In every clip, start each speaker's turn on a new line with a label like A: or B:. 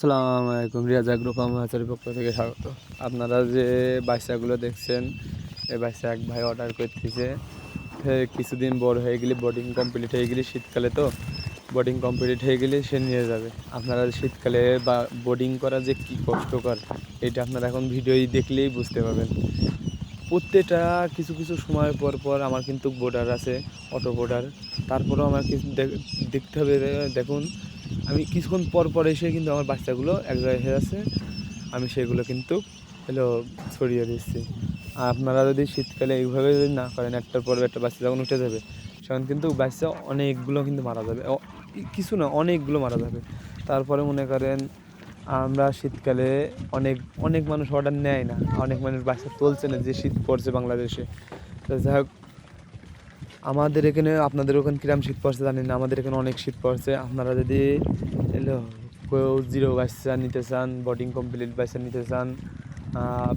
A: আসসালামু আলাইকুম, রিয়াজ এগ্রো ফার্মাসের পক্ষ থেকে স্বাগত। আপনারা যে বাচ্চাগুলো দেখছেন, এই বাচ্চা এক ভাই অর্ডার করতেছে। কিছুদিন বড় হয়ে গেলে, বোর্ডিং কমপ্লিট হয়ে গেলে, শীতকালে তো বোর্ডিং কমপ্লিট হয়ে গেলে সে নিয়ে যাবে। আপনারা শীতকালে বা বোর্ডিং করা যে কী কষ্টকর, এটা আপনারা এখন ভিডিও দেখলেই বুঝতে পারবেন। প্রত্যেকটা কিছু কিছু সময় পর পর আমার কিন্তু বোর্ডার আছে, অটো বোর্ডার। তারপরেও আমার কিছু দেখতে হবে। দেখুন, আমি কিছুক্ষণ পর পর এসে কিন্তু আমার বাচ্চাগুলো এক জায়গায় হয়ে আছে, আমি সেগুলো কিন্তু ছড়িয়ে দিচ্ছি। আর আপনারা যদি শীতকালে এইভাবে যদি না করেন, একটার পর একটা বাচ্চা যখন উঠে যাবে, তখন কিন্তু বাচ্চা অনেকগুলো কিন্তু মারা যাবে। কিছু না, অনেকগুলো মারা যাবে। তারপরে মনে করেন আমরা শীতকালে অনেক অনেক মানুষ অর্ডার নেয় না, অনেক মানুষ বাচ্চা তুলছে না, যে শীত পড়ছে বাংলাদেশে। তো যাই হোক, আমাদের এখানে, আপনাদের ওখানে কিরম শীত পড়ছে জানি না, আমাদের এখানে অনেক শীত পড়ছে। আপনারা যদি কেউ জিরো বাচ্চা নিতে চান, বোর্ডিং কমপ্লিট বাচ্চা নিতে চান,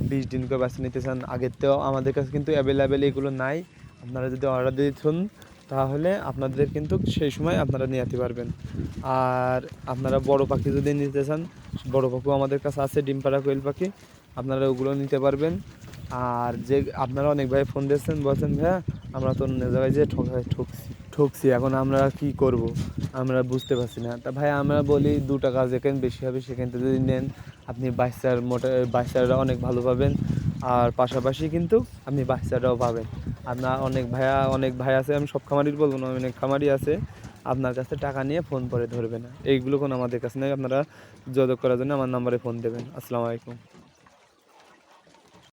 A: 20 দিন করে বাচ্চা নিতে চান, আগের তো আমাদের কাছে কিন্তু অ্যাভেলেবেল এগুলো নাই। আপনারা যদি অর্ডার দিয়েছেন, তাহলে আপনাদের কিন্তু সেই সময় আপনারা নিয়ে যেতে পারবেন। আর আপনারা বড় পাখি যদি নিতে চান, বড় পাখিও আমাদের কাছে আছে, ডিম পাড়া কোয়েল পাখি, আপনারা ওগুলো নিতে পারবেন। আর যে আপনারা অনেক ভাই ফোন দিয়েছেন, বলছেন ভাইয়া আমরা তো অন্য জায়গায় যে ঠকছি, এখন আমরা কি করব, আমরা বুঝতে পারছি না। তা ভাই আমরা বলি 2 টাকা যেখানে বেশি হবে সেখান থেকে যদি নেন, আপনি বাচ্চারা অনেক ভালো পাবেন। আর পাশাপাশি কিন্তু আপনি বাচ্চাটাও পাবেন। আপনার অনেক ভাই আছে, আমি সব খামারির বলবো না, অনেক খামারি আছে আপনার কাছে টাকা নিয়ে ফোন পরে ধরবে না। এইগুলো কোনো আমাদের কাছে নেই। আপনারা যোগাযোগ করার জন্য আমার নাম্বারে ফোন দেবেন। আসসালামু আলাইকুম।